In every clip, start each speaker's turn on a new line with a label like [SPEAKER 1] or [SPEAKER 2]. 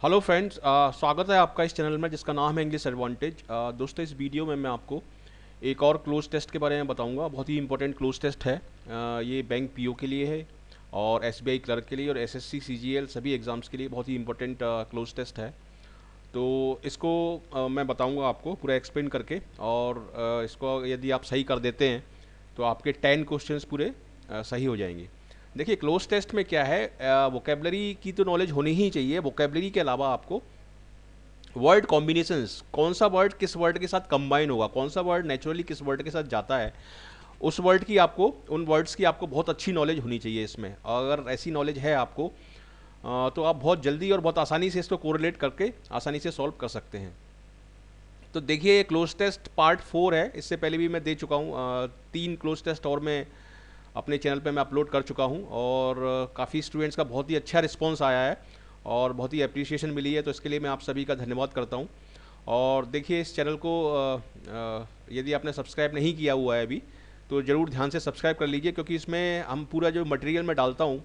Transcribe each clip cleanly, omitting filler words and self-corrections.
[SPEAKER 1] Hello friends, स्वागत है आपका इस चैनल में जिसका नाम है इंग्लिश एडवांटेज। दोस्तों, इस वीडियो में मैं आपको एक और क्लोज टेस्ट के बारे में बताऊंगा। बहुत ही इंपॉर्टेंट क्लोज टेस्ट है। ये बैंक पीओ के लिए है और एसबीआई क्लर्क के लिए और एसएससी सीजीएल सभी एग्ज़ाम्स के लिए बहुत ही इंपॉर्टेंट क्लोज टेस्ट है। तो इसको मैं बताऊंगा आपको पूरा एक्सप्लेन करके, और इसको यदि आप सही कर देते हैं तो आपके 10 क्वेश्चंस पूरे सही हो जाएंगे। देखिए, क्लोज टेस्ट में क्या है, वोकेबलरी की तो नॉलेज होनी ही चाहिए। वोकेबलरी के अलावा आपको वर्ड कॉम्बिनेशंस, कौन सा वर्ड किस वर्ड के साथ कंबाइन होगा, कौन सा वर्ड नेचुरली किस वर्ड के साथ जाता है, उस वर्ड की आपको, उन वर्ड्स की आपको बहुत अच्छी नॉलेज होनी चाहिए इसमें। अगर ऐसी नॉलेज है आपको तो आप बहुत जल्दी और बहुत आसानी से इसको कोरिलेट करके आसानी से सॉल्व कर सकते हैं। तो देखिए, ये क्लोज टेस्ट पार्ट 4 है। इससे पहले भी मैं दे चुका हूँ 3 क्लोज टेस्ट और मैं अपने चैनल पे मैं अपलोड कर चुका हूँ, और काफ़ी स्टूडेंट्स का बहुत ही अच्छा रिस्पांस आया है और बहुत ही अप्रिसिएशन मिली है। तो इसके लिए मैं आप सभी का धन्यवाद करता हूँ। और देखिए, इस चैनल को यदि आपने सब्सक्राइब नहीं किया हुआ है अभी तो ज़रूर ध्यान से सब्सक्राइब कर लीजिए, क्योंकि इसमें हम पूरा जो मटेरियल मैं डालता हूँ,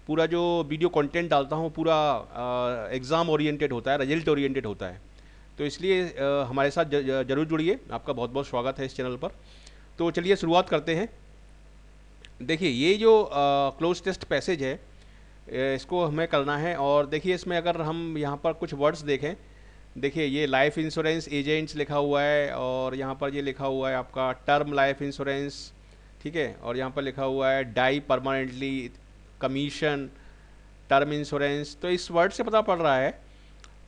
[SPEAKER 1] पूरा जो वीडियो कंटेंट डालता हूँ, पूरा एग्ज़ाम ओरिएंटेड होता है, रिजल्ट ओरिएंटेड होता है। तो इसलिए हमारे साथ जरूर जुड़िए। आपका बहुत बहुत स्वागत है इस चैनल पर। तो चलिए शुरुआत करते हैं। देखिए, ये जो क्लोज टेस्ट पैसेज है, इसको हमें करना है। और देखिए, इसमें अगर हम यहाँ पर कुछ वर्ड्स देखें, देखिए ये लाइफ इंश्योरेंस एजेंट्स लिखा हुआ है, और यहाँ पर ये लिखा हुआ है आपका टर्म लाइफ इंश्योरेंस, ठीक है। और यहाँ पर लिखा हुआ है die permanently, commission, term insurance. तो इस वर्ड से पता पड़ रहा है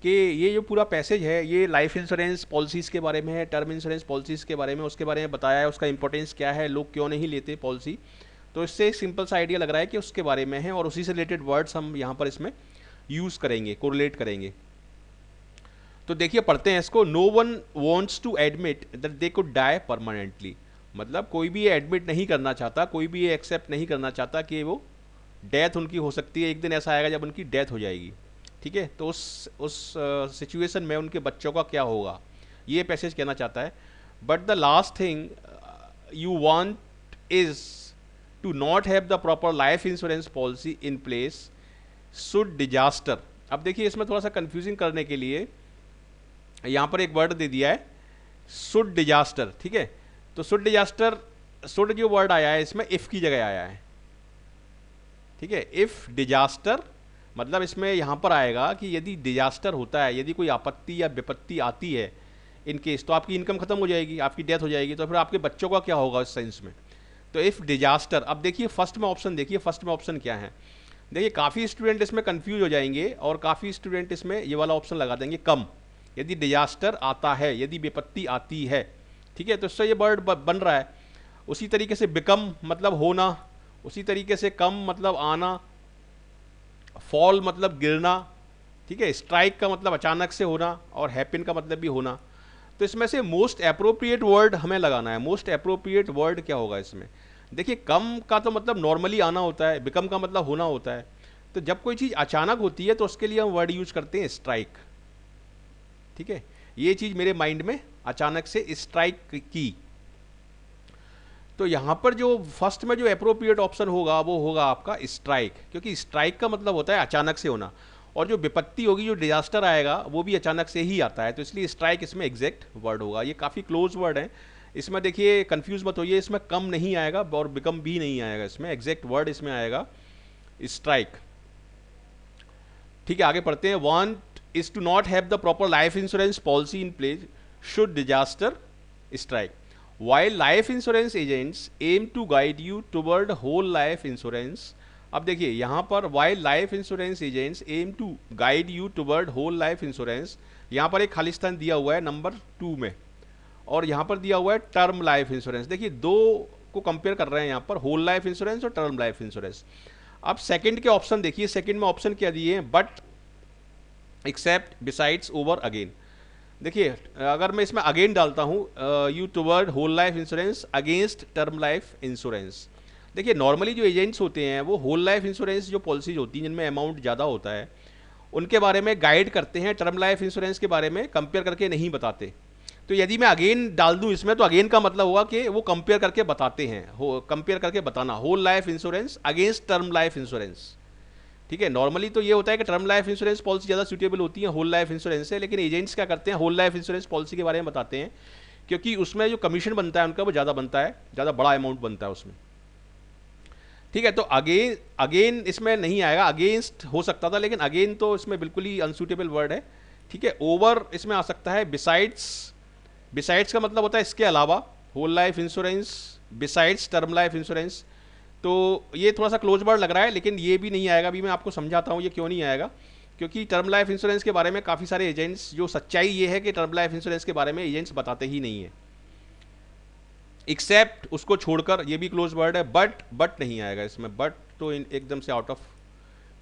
[SPEAKER 1] कि ये जो पूरा पैसेज है ये लाइफ इंश्योरेंस पॉलिसीज़ के बारे में है, टर्म इंश्योरेंस पॉलिसीज़ के बारे में, उसके बारे में बताया है, उसका इंपॉर्टेंस क्या है, लोग क्यों नहीं लेते पॉलिसी। तो इससे एक सिंपल सा आइडिया लग रहा है कि उसके बारे में है, और उसी से रिलेटेड वर्ड्स हम यहाँ पर इसमें यूज़ करेंगे, कोरिलेट करेंगे। तो देखिए, पढ़ते हैं इसको। No one wants to admit that they could die permanently. मतलब कोई भी ये एडमिट नहीं करना चाहता, कोई भी ये एक्सेप्ट नहीं करना चाहता कि वो डेथ उनकी हो सकती है, एक दिन ऐसा आएगा जब उनकी डेथ हो जाएगी, ठीक है। तो उस सिचुएशन में उनके बच्चों का क्या होगा, ये पैसेज कहना चाहता है। But the last thing you want is to not have the proper life insurance policy in place should disaster. अब देखिए, इसमें थोड़ा सा कंफ्यूजिंग करने के लिए यहाँ पर एक वर्ड दे दिया है, शुड डिजास्टर, ठीक है। तो शुड डिजास्टर, शुड जो वर्ड आया है इसमें इफ की जगह आया है, ठीक है। इफ डिजास्टर मतलब इसमें यहाँ पर आएगा कि यदि डिजास्टर होता है, यदि कोई आपत्ति या विपत्ति आती है इन केस, तो आपकी इनकम खत्म हो जाएगी, आपकी डेथ हो जाएगी, तो फिर आपके बच्चों का क्या होगा इस सेंस में। तो इफ डिजास्टर। अब देखिए फर्स्ट में ऑप्शन, देखिए फर्स्ट में ऑप्शन क्या है। देखिए, काफ़ी स्टूडेंट इसमें कंफ्यूज हो जाएंगे और काफ़ी स्टूडेंट इसमें ये वाला ऑप्शन लगा देंगे, कम। यदि डिजास्टर आता है, यदि विपत्ति आती है, ठीक है, तो इससे ये वर्ड बन रहा है। उसी तरीके से बिकम मतलब होना, उसी तरीके से कम मतलब आना, फॉल मतलब गिरना, ठीक है। स्ट्राइक का मतलब अचानक से होना, और हैपन का मतलब भी होना। तो इसमें से मोस्ट अप्रोप्रिएट वर्ड हमें लगाना है। मोस्ट अप्रोप्रिएट वर्ड क्या होगा इसमें। देखिए, कम का तो मतलब नॉर्मली आना होता है, बिकम का मतलब होना होता है। तो जब कोई चीज़ अचानक होती है तो उसके लिए हम वर्ड यूज करते हैं स्ट्राइक, ठीक है। ये चीज़ मेरे माइंड में अचानक से स्ट्राइक की। तो यहाँ पर जो फर्स्ट में जो अप्रोप्रिएट ऑप्शन होगा वो होगा आपका स्ट्राइक, क्योंकि स्ट्राइक का मतलब होता है अचानक से होना, और जो विपत्ति होगी, जो डिजास्टर आएगा, वो भी अचानक से ही आता है। तो इसलिए स्ट्राइक इसमें एग्जैक्ट वर्ड होगा। ये काफ़ी क्लोज वर्ड है, इसमें देखिए कंफ्यूज मत होइए, इसमें कम नहीं आएगा और बिकम भी नहीं आएगा, इसमें एग्जैक्ट वर्ड इसमें आएगा स्ट्राइक, ठीक है। आगे पढ़ते हैं। Want is to not have the proper life insurance policy in place should disaster strike. While life insurance agents aim to guide you toward whole life insurance। अब देखिए यहाँ पर while life insurance agents aim to guide you toward whole life insurance, यहाँ पर एक खाली स्थान दिया हुआ है नंबर 2 में, और यहाँ पर दिया हुआ है टर्म लाइफ इंश्योरेंस। देखिए, दो को कंपेयर कर रहे हैं यहाँ पर, होल लाइफ इंश्योरेंस और टर्म लाइफ इंश्योरेंस। अब सेकंड के ऑप्शन देखिए, सेकंड में ऑप्शन क्या दिए हैं, but except besides over again. देखिए, अगर मैं इसमें अगेन डालता हूँ you toward whole life insurance against term life insurance. देखिए, नॉर्मली जो एजेंट्स होते हैं वो होल लाइफ इंश्योरेंस जो पॉलिसीज होती हैं जिनमें अमाउंट ज़्यादा होता है उनके बारे में गाइड करते हैं, टर्म लाइफ इंश्योरेंस के बारे में कंपेयर करके नहीं बताते। तो यदि मैं अगेन डाल दूं इसमें, तो अगेन का मतलब होगा कि वो कंपेयर करके बताते हैं, कंपेयर करके बताना, whole life insurance against term life insurance, ठीक है, नॉर्मली तो ये होता है कि टर्म लाइफ इंश्योरेंस पॉलिसी ज़्यादा सूटेबल होती है होल लाइफ इंश्योरेंस से, लेकिन एजेंट्स क्या करते हैं, होल लाइफ इंश्योरेंस पॉलिसी के बारे में बताते हैं, क्योंकि उसमें जो कमीशन बनता है उनका वो ज़्यादा बनता है, ज़्यादा बड़ा अमाउंट बनता है उसमें। ठीक है, तो अगेन अगेन इसमें नहीं आएगा, अगेंस्ट हो सकता था, लेकिन अगेन तो इसमें बिल्कुल ही अनसूटेबल वर्ड है। ठीक है, ओवर इसमें आ सकता है, बिसाइड्स, बिसाइड्स का मतलब होता है इसके अलावा, whole life insurance besides term life insurance, तो ये थोड़ा सा क्लोज वर्ड लग रहा है, लेकिन ये भी नहीं आएगा। अभी मैं आपको समझाता हूँ ये क्यों नहीं आएगा, क्योंकि टर्म लाइफ इंश्योरेंस के बारे में काफ़ी सारे एजेंट्स, जो सच्चाई ये है कि टर्म लाइफ इंश्योरेंस के बारे में एजेंट्स बताते ही नहीं है, एक्सेप्ट उसको छोड़कर, ये भी क्लोज वर्ड है। बट नहीं आएगा इसमें, बट तो एकदम से आउट ऑफ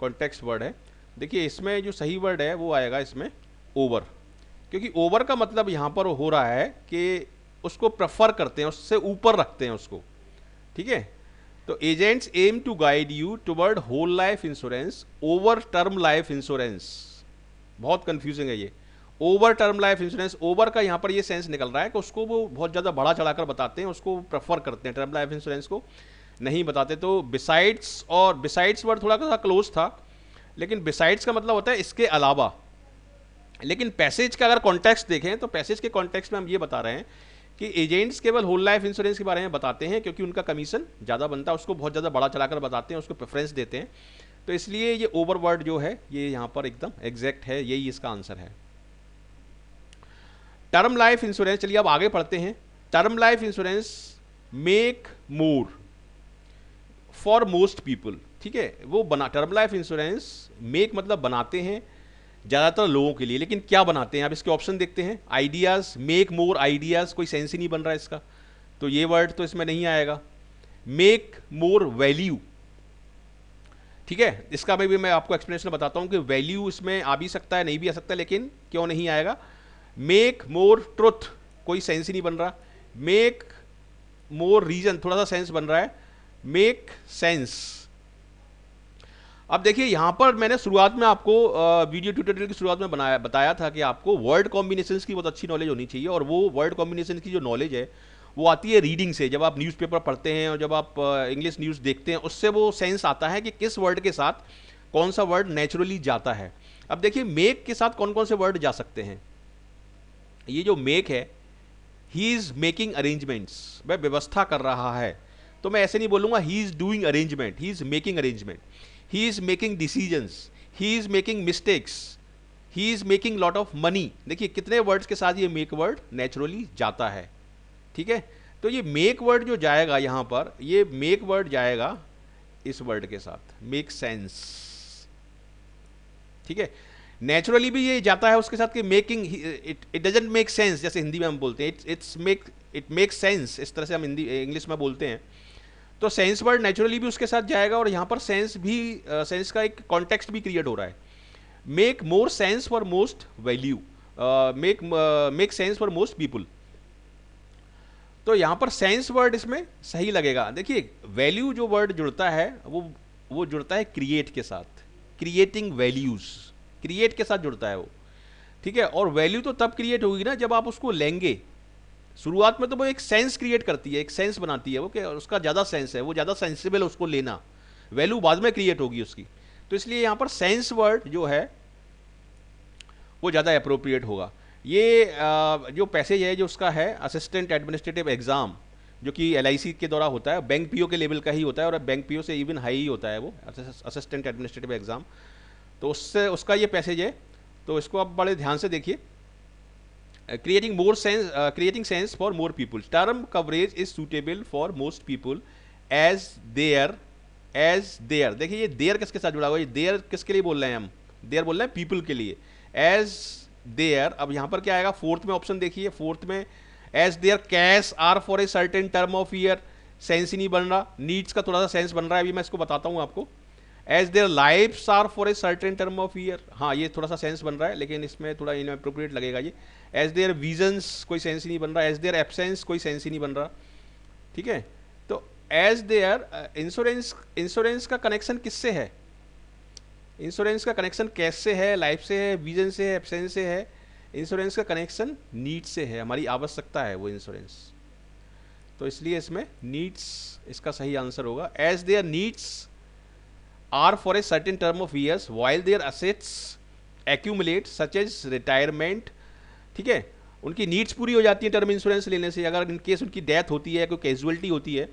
[SPEAKER 1] कॉन्टेक्स्ट वर्ड है। देखिए इसमें जो सही वर्ड है वो आएगा इसमें ओवर, क्योंकि ओवर का मतलब यहाँ पर हो रहा है कि उसको प्रेफर करते हैं, उससे ऊपर रखते हैं उसको। ठीक है, तो agents aim to guide you toward whole life insurance over term life insurance. बहुत कंफ्यूजिंग है ये, over term life insurance. Over का यहाँ पर ये सेंस निकल रहा है कि उसको वो बहुत ज़्यादा बढ़ा चढ़ाकर बताते हैं, उसको प्रेफर करते हैं, टर्म लाइफ इंश्योरेंस को नहीं बताते। तो बिसाइड्स, और बिसाइड्स वर्ड थोड़ा सा क्लोज था, लेकिन बिसाइड्स का मतलब होता है इसके अलावा। लेकिन पैसेज का अगर कॉन्टेक्स्ट देखें तो पैसेज के कॉन्टेक्स्ट में हम ये बता रहे हैं कि एजेंट्स केवल होल लाइफ इंश्योरेंस के बारे में बताते हैं, क्योंकि उनका कमीशन ज़्यादा बनता है, उसको बहुत ज़्यादा बड़ा चढ़ाकर बताते हैं, उसको प्रेफरेंस देते हैं। तो इसलिए ये ओवर वर्ड जो है ये यहाँ पर एकदम एग्जैक्ट है, यही इसका आंसर है। टर्म लाइफ इंश्योरेंस, चलिए अब आगे पढ़ते हैं। Term life insurance make more for most people. ठीक है, वो बना, टर्म लाइफ इंश्योरेंस मेक मतलब बनाते हैं ज़्यादातर लोगों के लिए, लेकिन क्या बनाते हैं आप इसके ऑप्शन देखते हैं। आइडियाज़, मेक मोर आइडियाज़, कोई सेंस ही नहीं बन रहा है इसका, तो ये वर्ड तो इसमें नहीं आएगा। मेक मोर वैल्यू, ठीक है, इसका मैं आपको एक्सप्लेनेशन बताता हूँ कि वैल्यू इसमें आ भी सकता है, नहीं भी आ सकता, लेकिन क्यों नहीं आएगा। मेक मोर ट्रुथ, कोई सेंस ही नहीं बन रहा। मेक मोर रीजन, थोड़ा सा सेंस बन रहा है। Make sense. अब देखिए यहाँ पर मैंने शुरुआत में आपको वीडियो ट्यूटोरियल की शुरुआत में बताया था कि आपको वर्ड कॉम्बिनेशंस की बहुत अच्छी नॉलेज होनी चाहिए, और वो वर्ड कॉम्बिनेशन की जो नॉलेज है वो आती है रीडिंग से। जब आप न्यूज़पेपर पढ़ते हैं और जब आप इंग्लिश न्यूज़ देखते हैं, उससे वो सेंस आता है कि किस वर्ड के साथ कौन सा वर्ड नेचुरली जाता है। अब देखिए मेक के साथ कौन कौन से वर्ड जा सकते हैं। ये जो मेक है, ही इज़ मेकिंग अरेंजमेंट्स, वह व्यवस्था कर रहा है, तो मैं ऐसे नहीं बोलूँगा he is doing arrangement, he is making arrangement. He is making decisions, he is making mistakes, he is making lot of money। देखिए कितने वर्ड्स के साथ ये मेक वर्ड नेचुरली जाता है। ठीक है, तो ये मेक वर्ड जो जाएगा यहाँ पर, ये मेक वर्ड जाएगा इस वर्ड के साथ, मेक सेंस। ठीक है, नेचुरली भी ये जाता है उसके साथ कि making, it doesn't make sense, जैसे हिंदी में हम बोलते हैं इट मेक सेंस, इस तरह से हम हिंदी इंग्लिश में बोलते हैं। तो सेंस वर्ड नेचुरली भी उसके साथ जाएगा, और यहाँ पर सेंस भी, सेंस का एक कॉन्टेक्स्ट भी क्रिएट हो रहा है। Make more sense for most value, make sense for most people. तो यहाँ पर सेंस वर्ड इसमें सही लगेगा। देखिए वैल्यू जो वर्ड जुड़ता है वो जुड़ता है क्रिएट के साथ, क्रिएटिंग वैल्यूज, क्रिएट के साथ जुड़ता है वो। ठीक है, और वैल्यू तो तब क्रिएट होगी ना जब आप उसको लेंगे। शुरुआत में तो वो एक सेंस क्रिएट करती है, एक सेंस बनाती है वो, कि उसका ज़्यादा सेंस है, वो ज़्यादा सेंसिबल है उसको लेना, वैल्यू बाद में क्रिएट होगी उसकी। तो इसलिए यहाँ पर सेंस वर्ड जो है वो ज़्यादा अप्रोप्रिएट होगा। ये जो पैसेज है जो उसका है असिस्टेंट एडमिनिस्ट्रेटिव एग्जाम, जो कि LIC के द्वारा होता है, बैंक PO के लेवल का ही होता है, और बैंक PO से इवन हाई ही होता है वो असिस्टेंट एडमिनिस्ट्रेटिव एग्जाम। तो उससे उसका ये पैसेज है, तो इसको आप बड़े ध्यान से देखिए। creating sense for more people, term coverage is suitable for most people as their देखिए ये देयर किसके साथ जुड़ा हुआ है, ये देयर किसके लिए बोल रहे हैं हम, देयर बोल रहे हैं पीपल के लिए, एज देयर। अब यहाँ पर क्या आएगा, फोर्थ में ऑप्शन देखिए, फोर्थ में as their cash are for a certain term of year, sense ही नहीं बन रहा, नीड्स का थोड़ा सा सेंस बन रहा है, अभी मैं इसको बताता हूँ आपको। As their lives are for a certain term of year, हाँ ये थोड़ा सा सेंस बन रहा है, लेकिन इसमें थोड़ा इनअप्रोप्रिएट लगेगा ये। एज देयर विजन्स, कोई सेंस ही नहीं बन रहा। एज देयर एब्सेंस, कोई सेंस ही नहीं बन रहा। ठीक है, तो एज देयर इंश्योरेंस का कनेक्शन किससे है, इंश्योरेंस का कनेक्शन कैश से है, लाइफ से है, विजन से है, एब्सेंस से है। इंश्योरेंस का कनेक्शन नीड से है, हमारी आवश्यकता है वो इंश्योरेंस, तो इसलिए इसमें नीड्स इसका सही आंसर होगा। As their needs are for a certain term of years while their assets accumulate such as retirement. ठीक है, उनकी नीड्स पूरी हो जाती है टर्म इंश्योरेंस लेने से। अगर इन केस उनकी डेथ होती है, कोई कैजुअलिटी होती है,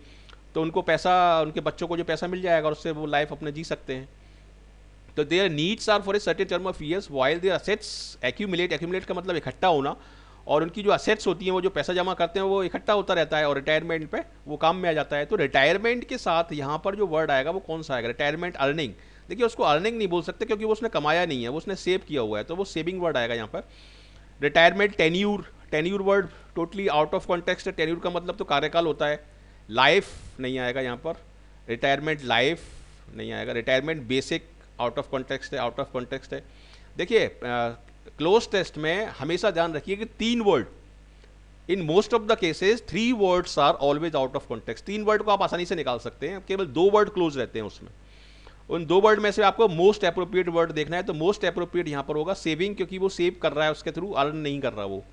[SPEAKER 1] तो उनको पैसा, उनके बच्चों को जो पैसा मिल जाएगा और उससे वो लाइफ अपने जी सकते हैं। तो their needs are for a certain term of years while their assets accumulate. Accumulate का मतलब इकट्ठा होना, और उनकी जो असेट्स होती हैं, वो जो पैसा जमा करते हैं, वो इकट्ठा होता रहता है और रिटायरमेंट पे वो काम में आ जाता है। तो रिटायरमेंट के साथ यहाँ पर जो वर्ड आएगा वो कौन सा आएगा? Retirement earning. देखिए, उसको अर्निंग नहीं बोल सकते क्योंकि वो उसने कमाया नहीं है, वो उसने सेव किया हुआ है, तो वो सेविंग वर्ड आएगा यहाँ पर। Retirement tenure, tenure word totally out of context है। टेन्यूर का मतलब तो कार्यकाल होता है, लाइफ नहीं आएगा यहाँ पर। रिटायरमेंट लाइफ नहीं आएगा। Retirement basic out of context है, आउट ऑफ कॉन्टेक्स्ट है। देखिए, क्लोज टेस्ट में हमेशा ध्यान रखिए कि 3 word, in most of the cases 3 words are always out of context. 3 word को आप आसानी से निकाल सकते हैं, केवल 2 वर्ड क्लोज रहते हैं उसमें। उन 2 वर्ड में से आपको मोस्ट अप्रोप्रिएट वर्ड देखना है, तो मोस्ट अप्रोप्रिएट यहाँ पर होगा सेविंग, क्योंकि वो सेव कर रहा है, उसके थ्रू अर्न नहीं कर रहा वो।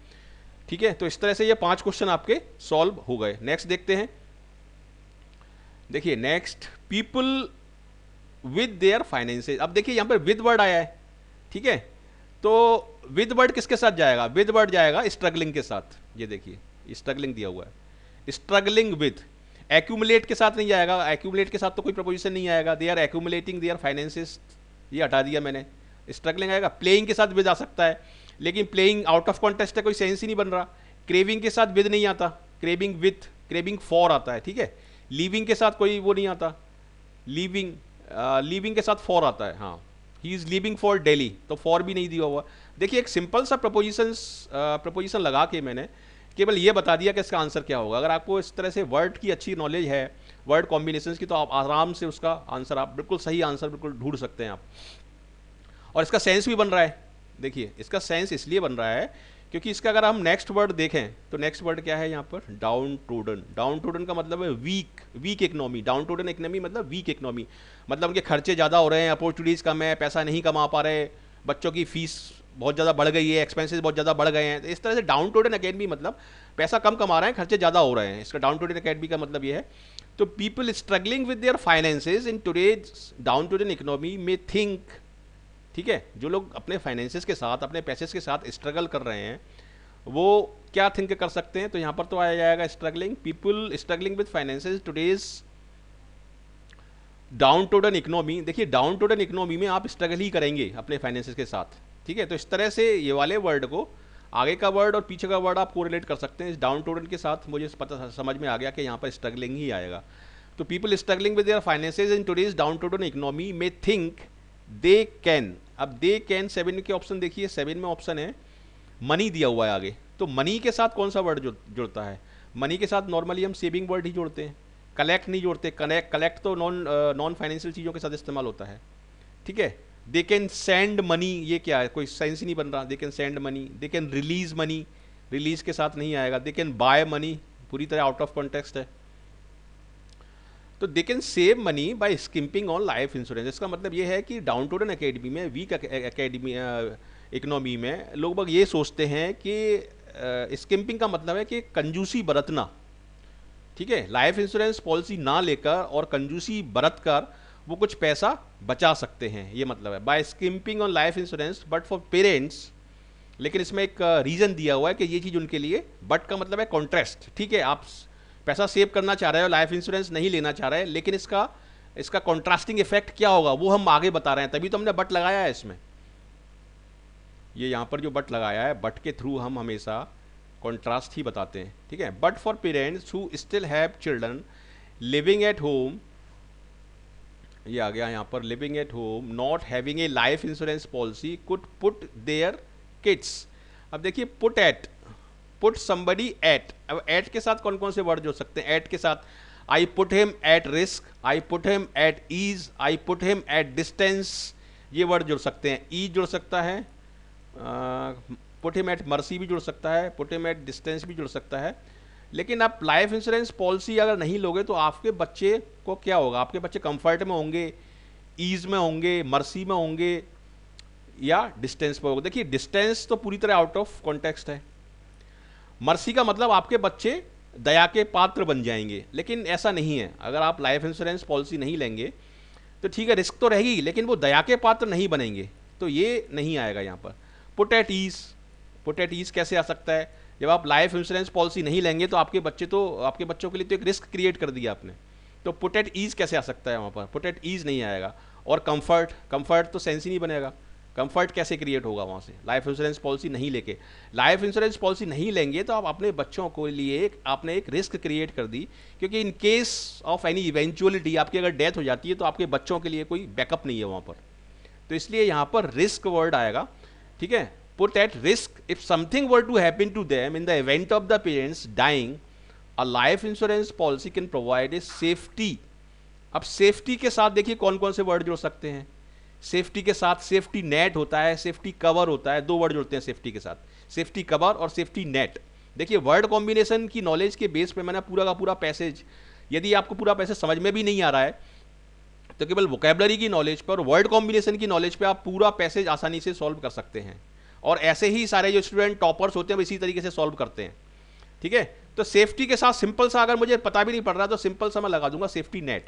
[SPEAKER 1] ठीक है, तो इस तरह से ये 5 क्वेश्चन आपके सॉल्व हो गए। नेक्स्ट देखते हैं। देखिए next, people with their finances. अब देखिए यहाँ पर विद वर्ड आया है, ठीक है, तो विद वर्ड किसके साथ जाएगा? विद वर्ड जाएगा स्ट्रगलिंग के साथ। ये देखिए स्ट्रगलिंग दिया हुआ है, स्ट्रगलिंग विद। एक्यूमुलेट के साथ नहीं जाएगा, एक्यूमुलेट के साथ तो कोई प्रपोजिशन नहीं आएगा। They are accumulating their finances, ये हटा दिया मैंने। स्ट्रगलिंग आएगा। प्लेइंग के साथ विद आ सकता है, लेकिन प्लेइंग आउट ऑफ कॉन्टेक्स्ट है, कोई सेंस ही नहीं बन रहा। क्रेविंग के साथ विद नहीं आता, क्रेविंग विथ, क्रेविंग फॉर आता है। ठीक है, लीविंग के साथ कोई वो नहीं आता, लीविंग, लीविंग के साथ फॉर आता है। हाँ, he is leaving for Delhi, तो फॉर भी नहीं दिया हुआ। देखिए, एक सिंपल सा प्रपोजिशन लगा के मैंने केवल ये बता दिया कि इसका आंसर क्या होगा। अगर आपको इस तरह से वर्ड की अच्छी नॉलेज है, वर्ड कॉम्बिनेशंस की, तो आप आराम से उसका आंसर, आप बिल्कुल सही आंसर बिल्कुल ढूंढ सकते हैं आप। और इसका सेंस भी बन रहा है। देखिए, इसका सेंस इसलिए बन रहा है क्योंकि इसका अगर हम नेक्स्ट वर्ड देखें तो नेक्स्ट वर्ड क्या है यहाँ पर? डाउन टोडन। डाउन टोडन का मतलब है weak, weak economy. Downtrodden economy मतलब वीक इकोनॉमी, मतलब उनके खर्चे ज़्यादा हो रहे हैं, अपॉर्चुनिटीज़ कम है, पैसा नहीं कमा पा रहे, बच्चों की फीस बहुत ज़्यादा बढ़ गई है, एक्सपेंसेस बहुत ज़्यादा बढ़ गए हैं। तो इस तरह से डाउन टोडन अकेडमी मतलब पैसा कम कमा रहे हैं, खर्चे ज़्यादा हो रहे हैं। इसका डाउन टोडन अकेडमी का मतलब ये है। तो people struggling with their finances in today's downtrodden economy में थिंक। ठीक है, जो लोग अपने फाइनेंसेस के साथ, अपने पैसे के साथ स्ट्रगल कर रहे हैं, वो क्या थिंक कर सकते हैं? तो यहां पर तो आया जाएगा struggling, people struggling with finances today's downtrodden economy. देखिए, डाउन टोडन इकोनॉमी में आप स्ट्रगल ही करेंगे अपने फाइनेंसेस के साथ। ठीक है, तो इस तरह से ये वाले वर्ड को, आगे का वर्ड और पीछे का वर्ड आप कोरिलेट कर सकते हैं इस डाउन टोडन के साथ। मुझे पता समझ में आ गया कि यहाँ पर स्ट्रगलिंग ही आएगा। तो people struggling with their finances in today's downtrodden economy में थिंक दे कैन। अब दे कैन 7 के ऑप्शन देखिए, 7 में ऑप्शन है मनी दिया हुआ है आगे। तो मनी के साथ कौन सा वर्ड जुड़ता है? मनी के साथ नॉर्मली हम सेविंग वर्ड ही जोड़ते हैं, कलेक्ट नहीं जोड़ते। कलेक्ट तो नॉन फाइनेंशियल चीज़ों के साथ इस्तेमाल होता है। ठीक है, दे कैन सेंड मनी, ये क्या है? कोई सेंस ही नहीं बन रहा। They can send money, they can release money, release के साथ नहीं आएगा। दे कैन बाय मनी, पूरी तरह आउट ऑफ कॉन्टेक्स्ट है। तो they can save money by skimping on life insurance. इसका मतलब ये है कि डाउन टोडन अकेडमी में, वीक अकेडमी इकोनॉमी में लोग बाग ये सोचते हैं कि स्किम्पिंग का मतलब है कि कंजूसी बरतना। ठीक है, लाइफ इंश्योरेंस पॉलिसी ना लेकर और कंजूसी बरत कर वो कुछ पैसा बचा सकते हैं, ये मतलब है by skimping on life insurance but for parents. लेकिन इसमें एक रीज़न दिया हुआ है कि ये चीज़ उनके लिए, बट का मतलब है कॉन्ट्रास्ट। ठीक है, आप पैसा सेव करना चाह रहे हो, लाइफ इंश्योरेंस नहीं लेना चाह रहे, लेकिन इसका कॉन्ट्रास्टिंग इफेक्ट क्या होगा वो हम आगे बता रहे हैं, तभी तो हमने बट लगाया है इसमें। ये यहाँ पर जो बट लगाया है, बट के थ्रू हम हमेशा कॉन्ट्रास्ट ही बताते हैं। ठीक है, but for parents who still have children living at home, ये आ गया यहाँ पर, living at home not having a life insurance policy could put their kids. अब देखिए, put at, put somebody at. अब एट के साथ कौन कौन से वर्ड जोड़ सकते हैं? एट के साथ I put him at risk, I put him at ease, I put him at distance, ये वर्ड जोड़ सकते हैं। ईज जोड़ सकता है, पुट हिम एट मर्सी भी जुड़ सकता है, पुट हिम एट डिस्टेंस भी जुड़ सकता है। लेकिन आप लाइफ इंश्योरेंस पॉलिसी अगर नहीं लोगे तो आपके बच्चे को क्या होगा? आपके बच्चे कंफर्ट में होंगे, ईज में होंगे, मर्सी में होंगे, या डिस्टेंस पर होगा। देखिए, डिस्टेंस तो पूरी तरह आउट ऑफ कॉन्टेक्स्ट है। मर्सी का मतलब आपके बच्चे दया के पात्र बन जाएंगे, लेकिन ऐसा नहीं है। अगर आप लाइफ इंश्योरेंस पॉलिसी नहीं लेंगे तो ठीक है रिस्क तो रहेगी, लेकिन वो दया के पात्र नहीं बनेंगे, तो ये नहीं आएगा यहाँ पर। Put at ease, put at ease कैसे आ सकता है? जब आप लाइफ इंश्योरेंस पॉलिसी नहीं लेंगे तो आपके बच्चों के लिए तो एक रिस्क क्रिएट कर दिया आपने, तो पुट एट ईज कैसे आ सकता है वहाँ पर? पुट एट ईज नहीं आएगा। और कंफर्ट, कंफर्ट तो सेंस ही नहीं बनेगा, कंफर्ट कैसे क्रिएट होगा वहाँ से? लाइफ इंश्योरेंस पॉलिसी नहीं लेके, लाइफ इंश्योरेंस पॉलिसी नहीं लेंगे तो आप अपने बच्चों को लिए आपने एक रिस्क क्रिएट कर दी, क्योंकि in case of any eventuality आपकी अगर डेथ हो जाती है तो आपके बच्चों के लिए कोई बैकअप नहीं है वहाँ पर, तो इसलिए यहाँ पर रिस्क वर्ड आएगा। ठीक है, put at risk if something were to happen to them in the event of the parents dying, a life insurance policy can provide a safety. अब सेफ्टी के साथ देखिए कौन कौन से वर्ड जुड़ सकते हैं। सेफ्टी के साथ सेफ्टी नेट होता है, सेफ्टी कवर होता है, दो वर्ड जुड़ते हैं सेफ्टी के साथ, सेफ्टी कवर और सेफ्टी नेट। देखिए वर्ड कॉम्बिनेशन की नॉलेज के बेस पे मैंने पूरा का पूरा पैसेज, यदि आपको पूरा पैसेज समझ में भी नहीं आ रहा है तो केवल वोकेबलरी की नॉलेज पर, वर्ड कॉम्बिनेशन की नॉलेज पे आप पूरा पैसेज आसानी से सॉल्व कर सकते हैं। और ऐसे ही सारे जो स्टूडेंट टॉपर्स होते हैं वो इसी तरीके से सॉल्व करते हैं। ठीक है, तो सेफ्टी के साथ सिंपल सा, अगर मुझे पता भी नहीं पड़ रहा तो सिंपल सा मैं लगा दूंगा सेफ्टी नेट।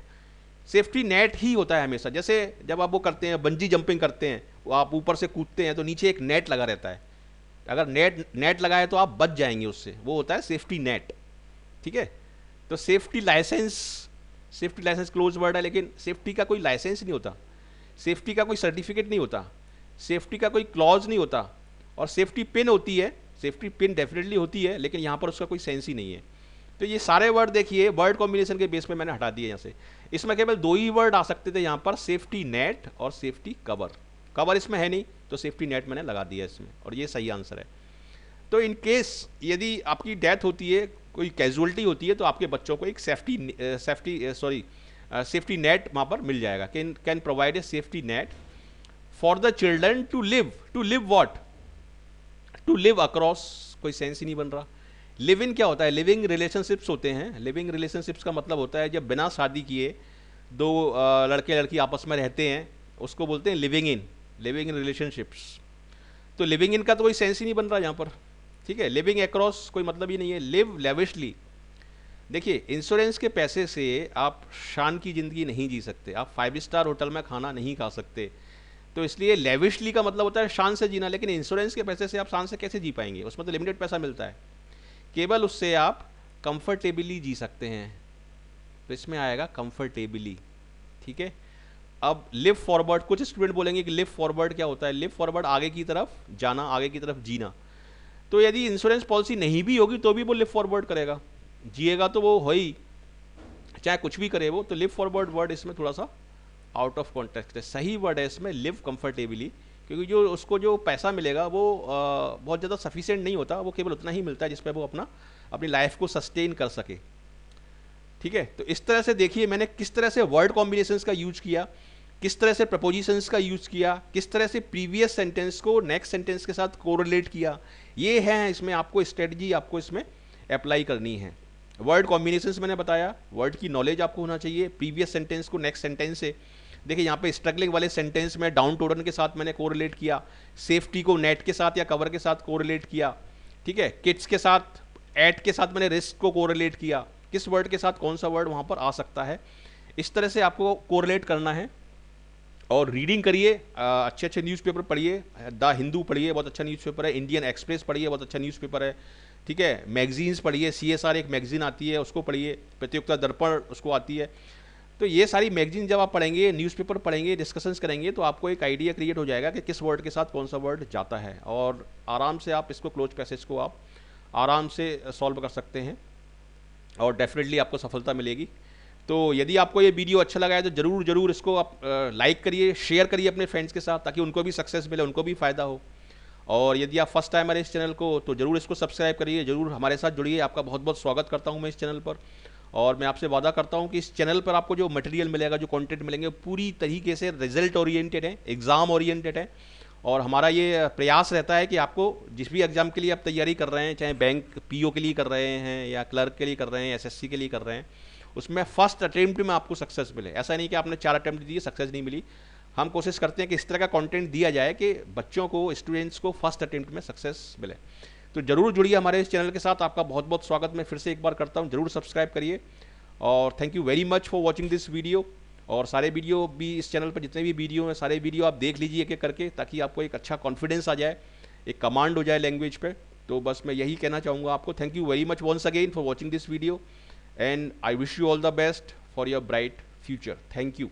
[SPEAKER 1] सेफ्टी नेट ही होता है हमेशा, जैसे जब आप वो करते हैं बंजी जंपिंग करते हैं, वो आप ऊपर से कूदते हैं तो नीचे एक नेट लगा रहता है, अगर नेट लगा है तो आप बच जाएंगे उससे, वो होता है सेफ्टी नेट। ठीक है, तो सेफ्टी लाइसेंस क्लोज वर्ड है, लेकिन सेफ्टी का कोई लाइसेंस नहीं होता, सेफ्टी का कोई सर्टिफिकेट नहीं होता, सेफ्टी का कोई क्लॉज नहीं होता। और सेफ्टी पिन होती है, सेफ्टी पिन डेफिनेटली होती है, लेकिन यहाँ पर उसका कोई सेंस ही नहीं है। तो ये सारे वर्ड देखिए वर्ड कॉम्बिनेशन के बेस पे मैंने हटा दिए यहाँ से। इसमें केवल दो ही वर्ड आ सकते थे यहाँ पर, सेफ्टी नेट और सेफ्टी कवर। कवर इसमें है नहीं तो सेफ्टी नेट मैंने लगा दिया इसमें, और ये सही आंसर है। तो इन केस यदि आपकी डेथ होती है, कोई कैजुअलिटी होती है, तो आपके बच्चों को एक सेफ्टी नेट वहाँ पर मिल जाएगा। Can provide a safety net for the children to live what, to live across, कोई सेंस ही नहीं बन रहा। लिव इन क्या होता है? लिविंग रिलेशनशिप्स होते हैं। लिविंग रिलेशनशिप्स का मतलब होता है जब बिना शादी किए दो लड़के लड़की आपस में रहते हैं, उसको बोलते हैं लिविंग इन रिलेशनशिप्स। तो लिविंग इन का तो कोई सेंस ही नहीं बन रहा यहाँ पर। ठीक है, लिविंग अक्रॉस कोई मतलब ही नहीं है। लिव लेविशली, देखिए इंश्योरेंस के पैसे से आप शान की ज़िंदगी नहीं जी सकते, आप 5 स्टार होटल में खाना नहीं खा सकते, तो इसलिए लेविशली का मतलब होता है शान से जीना। लेकिन इंश्योरेंस के पैसे से आप शान से कैसे जी पाएंगे? उसमें तो लिमिटेड पैसा मिलता है, केवल उससे आप कंफर्टेबली जी सकते हैं, तो इसमें आएगा कंफर्टेबली। ठीक है, अब लिव फॉरवर्ड, कुछ स्टूडेंट बोलेंगे कि लिव फॉरवर्ड क्या होता है? लिव फॉरवर्ड आगे की तरफ जाना, आगे की तरफ जीना। तो यदि इंश्योरेंस पॉलिसी नहीं भी होगी तो भी वो लिव फॉरवर्ड करेगा, जिएगा तो वो हो ही, चाहे कुछ भी करे वो। तो लिव फॉरवर्ड वर्ड इसमें थोड़ा सा आउट ऑफ कॉन्टेक्स्ट है। सही वर्ड है इसमें लिव कंफर्टेबली, क्योंकि जो उसको जो पैसा मिलेगा वो बहुत ज़्यादा सफिशिएंट नहीं होता, वो केवल उतना ही मिलता है जिस पर वो अपनी लाइफ को सस्टेन कर सके। ठीक है, तो इस तरह से देखिए मैंने किस तरह से वर्ड कॉम्बिनेशंस का यूज किया, किस तरह से प्रपोजिशंस का यूज किया, किस तरह से प्रीवियस सेंटेंस को नेक्स्ट सेंटेंस के साथ कोरिलेट किया। ये है इसमें आपको स्ट्रेटजी, आपको इसमें अप्लाई करनी है। वर्ड कॉम्बिनेशंस मैंने बताया, वर्ड की नॉलेज आपको होना चाहिए, प्रीवियस सेंटेंस को नेक्स्ट सेंटेंस से। देखिए यहाँ पे स्ट्रगलिंग वाले सेंटेंस में डाउन टोडन के साथ मैंने कोरिलेट किया, सेफ्टी को नेट के साथ या कवर के साथ कोरिलेट किया। ठीक है, किड्स के साथ एट के साथ मैंने रिस्क को कोरिलेट किया, किस वर्ड के साथ कौन सा वर्ड वहाँ पर आ सकता है, इस तरह से आपको कोरिलेट करना है। और रीडिंग करिए, अच्छे अच्छे न्यूज़पेपर पढ़िए, द हिंदू पढ़िए, बहुत अच्छा न्यूज़पेपर है, इंडियन एक्सप्रेस पढ़िए, बहुत अच्छा न्यूज़पेपर है। ठीक है, मैगजीन्स पढ़िए, CSR एक मैगजीन आती है उसको पढ़िए, प्रतियोगिता दर्पण उसको आती है। तो ये सारी मैगजीन जब आप पढ़ेंगे, न्यूज़पेपर पढ़ेंगे, डिस्कशंस करेंगे, तो आपको एक आइडिया क्रिएट हो जाएगा कि किस वर्ड के साथ कौन सा वर्ड जाता है, और आराम से आप इसको क्लोज पैसेज को आप आराम से सॉल्व कर सकते हैं, और डेफिनेटली आपको सफलता मिलेगी। तो यदि आपको ये वीडियो अच्छा लगा है तो ज़रूर इसको आप लाइक करिए, शेयर करिए अपने फ्रेंड्स के साथ, ताकि उनको भी सक्सेस मिले, उनको भी फ़ायदा हो। और यदि आप फर्स्ट टाइम हमारे इस चैनल को, तो ज़रूर इसको सब्सक्राइब करिए, ज़रूर हमारे साथ जुड़िए। आपका बहुत बहुत स्वागत करता हूँ मैं इस चैनल पर, और मैं आपसे वादा करता हूँ कि इस चैनल पर आपको जो मटेरियल मिलेगा, जो कंटेंट मिलेंगे, पूरी तरीके से रिजल्ट ओरिएंटेड है, एग्ज़ाम ओरिएंटेड है। और हमारा ये प्रयास रहता है कि आपको जिस भी एग्ज़ाम के लिए आप तैयारी कर रहे हैं, चाहे बैंक PO के लिए कर रहे हैं, या क्लर्क के लिए कर रहे हैं, SSC के लिए कर रहे हैं, उसमें फर्स्ट अटेम्प्ट में आपको सक्सेस मिले। ऐसा नहीं कि आपने 4 अटेम्प्ट दिए सक्सेस नहीं मिली। हम कोशिश करते हैं कि इस तरह का कंटेंट दिया जाए कि बच्चों को, स्टूडेंट्स को फर्स्ट अटेम्प्ट में सक्सेस मिले। तो जरूर जुड़िए हमारे इस चैनल के साथ। आपका बहुत बहुत स्वागत मैं फिर से एक बार करता हूँ, जरूर सब्सक्राइब करिए, और thank you very much for watching this video. और सारे वीडियो भी इस चैनल पर जितने भी वीडियो हैं सारे वीडियो आप देख लीजिए एक एक करके, ताकि आपको एक अच्छा कॉन्फिडेंस आ जाए, एक कमांड हो जाए लैंग्वेज पे। तो बस मैं यही कहना चाहूँगा आपको। Thank you very much once again for watching this video and I wish you all the best for your bright future. Thank you.